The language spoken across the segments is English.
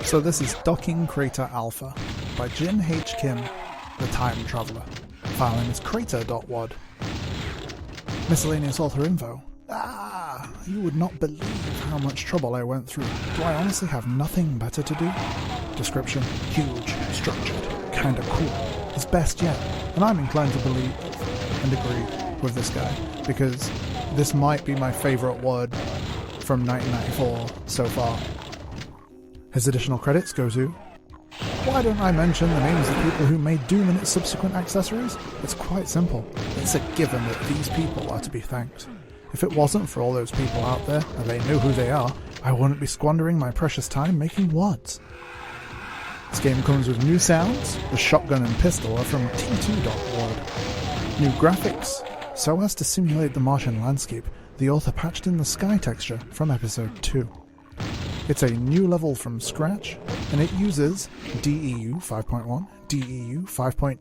So this is Docking Crater Alpha by Jin H. Kim, the Time Traveler. File name is crater.wad. Miscellaneous author info. You would not believe how much trouble I went through. Do I honestly have nothing better to do? Description: huge, structured, kinda cool. His best yet. And I'm inclined to believe and agree with this guy, because this might be my favourite word from 1994 so far. His additional credits go to... Why don't I mention the names of people who made Doom and its subsequent accessories? It's quite simple. It's a given that these people are to be thanked. If it wasn't for all those people out there, and they know who they are, I wouldn't be squandering my precious time making words. This game comes with new sounds. The shotgun and pistol are from T2.wad. New graphics. So as to simulate the Martian landscape, the author patched in the sky texture from episode 2. It's a new level from scratch, and it uses DEU 5.1, DEU 5.2,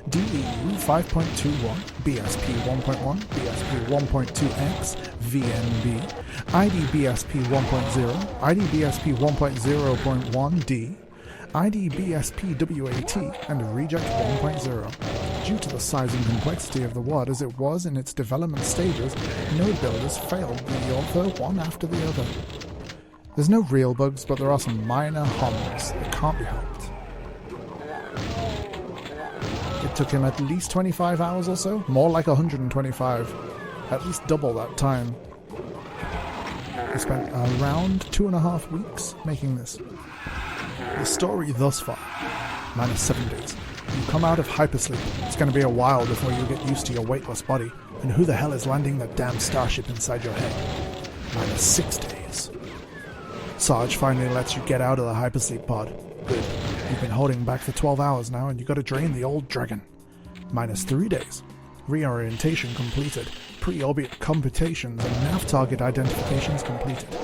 DEU 5.21, BSP 1.1, BSP 1.2X, VNB, IDBSP 1.0, IDBSP 1.0.1D, IDBSP WAT, and Reject 1.0. Due to the size and complexity of the WAD as it was in its development stages, node builders failed the author one after the other. There's no real bugs, but there are some minor hums that can't be helped. It took him at least 25 hours or so, more like 125, at least double that time. He spent around 2.5 weeks making this. The story thus far, minus 7 days. You come out of hypersleep, it's going to be a while before you get used to your weightless body, and who the hell is landing that damn starship inside your head? Minus 6 days. Sarge finally lets you get out of the hypersleep pod. Good. You've been holding back for 12 hours now and you gotta drain the old dragon. Minus 3 days. Reorientation completed. Pre-orbit computations and nav target identifications completed.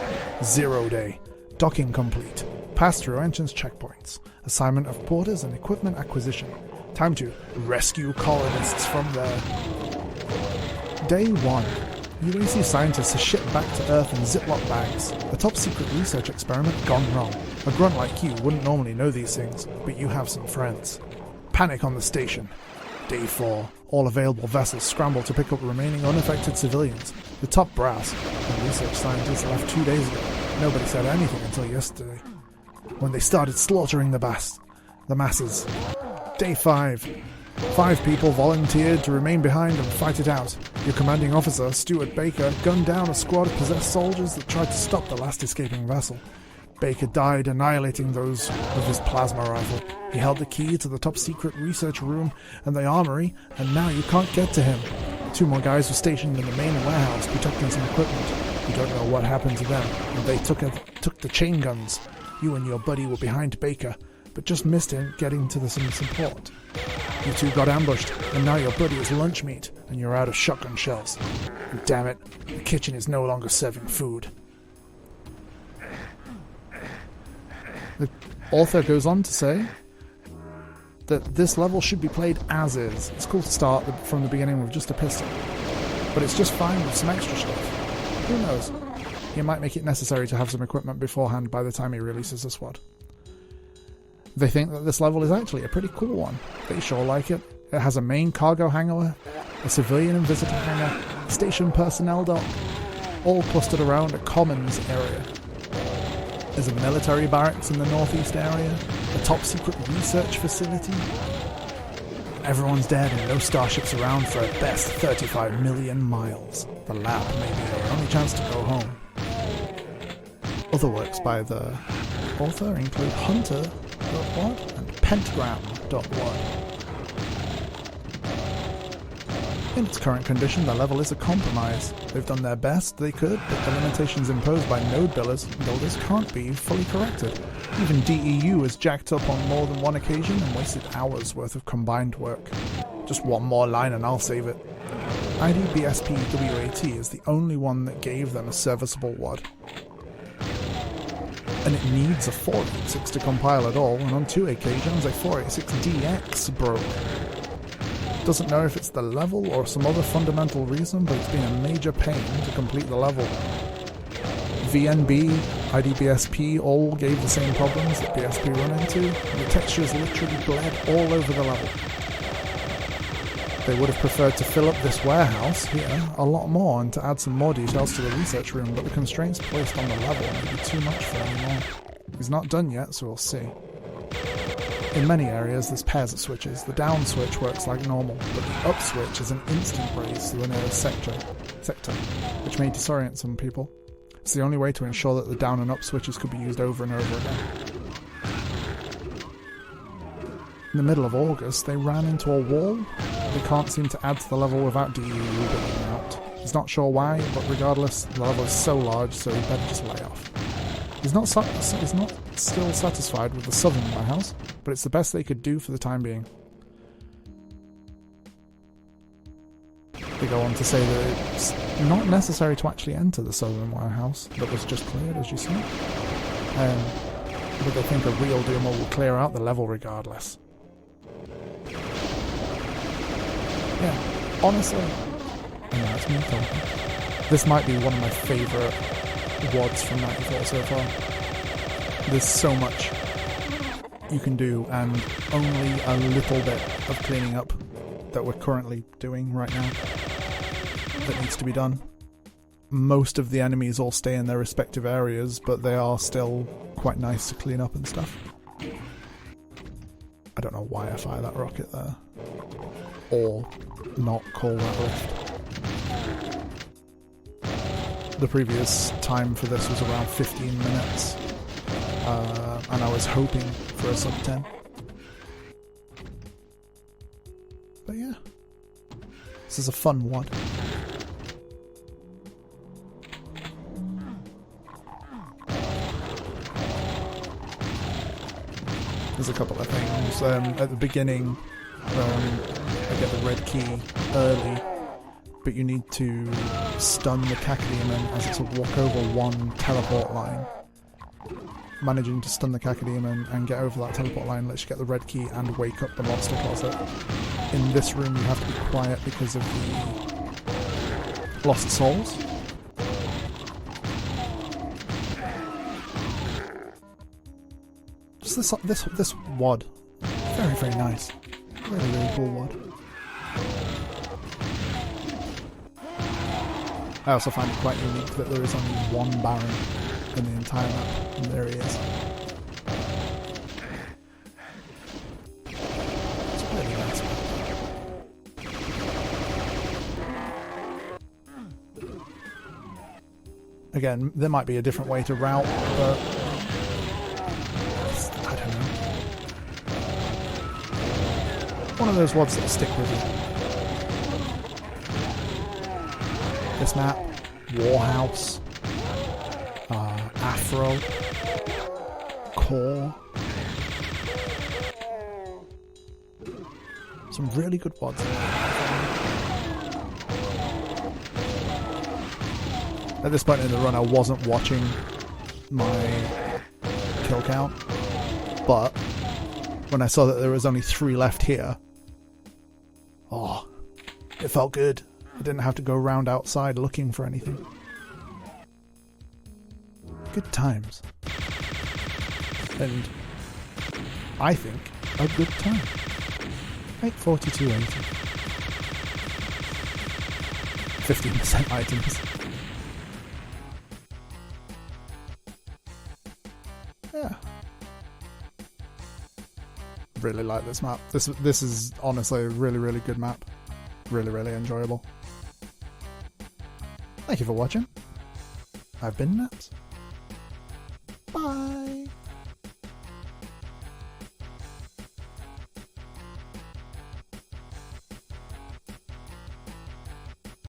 0 day. Docking complete. Pass through entrance checkpoints. Assignment of porters and equipment acquisition. Time to rescue colonists from there. Day 1. UAC scientists are shipped back to Earth in Ziploc bags. A top-secret research experiment gone wrong. A grunt like you wouldn't normally know these things, but you have some friends. Panic on the station. Day 4. All available vessels scramble to pick up remaining unaffected civilians. The top brass and research scientists left 2 days ago. Nobody said anything until yesterday, when they started slaughtering the masses. Day 5. 5 people volunteered to remain behind and fight it out. Your commanding officer, Stuart Baker, gunned down a squad of possessed soldiers that tried to stop the last escaping vessel. Baker died, annihilating those with his plasma rifle. He held the key to the top-secret research room and the armory, and now you can't get to him. 2 more guys were stationed in the main warehouse protecting some equipment. You don't know what happened to them, and they took the chain guns. You and your buddy were behind Baker, but just missed him getting to some support. You 2 got ambushed, and now your buddy is lunch meat, and you're out of shotgun shells. And damn it, the kitchen is no longer serving food. The author goes on to say that this level should be played as is. It's cool to start from the beginning with just a pistol, but it's just fine with some extra stuff. Who knows? He might make it necessary to have some equipment beforehand by the time he releases the SWAT. They think that this level is actually a pretty cool one. They sure like it. It has a main cargo hangar, a civilian and visitor hangar, station personnel dock, all clustered around a commons area. There's a military barracks in the northeast area, a top-secret research facility. Everyone's dead and no starships around for at best 35 million miles. The lab may be their only chance to go home. Other works by the author include Hunter.wad and Pentagram.wad. In its current condition, the level is a compromise. They've done their best they could, but the limitations imposed by node builders can't be fully corrected. Even DEU is jacked up on more than one occasion and wasted hours worth of combined work. Just one more line and I'll save it. IDBSP WAT is the only one that gave them a serviceable WAD. And it needs a 486 to compile at all, and on 2 occasions a 486DX broke. Doesn't know if it's the level or some other fundamental reason, but it's been a major pain to complete the level. VNB, IDBSP all gave the same problems that BSP run into. The textures literally bled all over the level. They would have preferred to fill up this warehouse here a lot more and to add some more details to the research room, but the constraints placed on the level may be too much for anymore. He's not done yet, so we'll see. In many areas, there's pairs of switches. The down switch works like normal, but the up switch is an instant raise to the nearest sector, which may disorient some people. It's the only way to ensure that the down and up switches could be used over and over again. In the middle of August, they ran into a wall. They can't seem to add to the level without DEU going out. He's not sure why, but regardless, the level is so large, so he better just lay off. He's not still satisfied with the southern warehouse, but it's the best they could do for the time being. They go on to say that it's not necessary to actually enter the southern warehouse that was just cleared, as you see. But they think a real Duma will clear out the level regardless. Yeah, honestly, I know it's me talking. This might be one of my favourite WODs from 94 so far. There's so much you can do, and only a little bit of cleaning up that we're currently doing right now that needs to be done. Most of the enemies all stay in their respective areas, but they are still quite nice to clean up and stuff. I don't know why I fired that rocket there. Or not call that rift. The previous time for this was around 15 minutes, and I was hoping for a sub 10. But yeah, this is a fun one. There's a couple of things. At the beginning, I get the red key early, but you need to stun the Cacodemon as it's a walk over one teleport line. Managing to stun the Cacodemon and get over that teleport line lets you get the red key and wake up the monster closet. In this room you have to be quiet because of the lost souls. Just this WOD. Very, very nice. Really, really cool WOD. I also find it quite unique that there is only one Baron in the entire map, and there he is. It's really nice. Again, there might be a different way to route, but I don't know. One of those WODs that'll stick with you. This map, Warhouse, Afro, Core. Some really good WODs. At this point in the run I wasn't watching my kill count, but when I saw that there was only 3 left here, oh, it felt good. I didn't have to go around outside looking for anything. Good times. And I think a good time. 842.80. 15% items. Yeah. Really like this map. This is honestly a really, really good map. Really, really enjoyable. Thank you for watching. I've been Naps. Bye.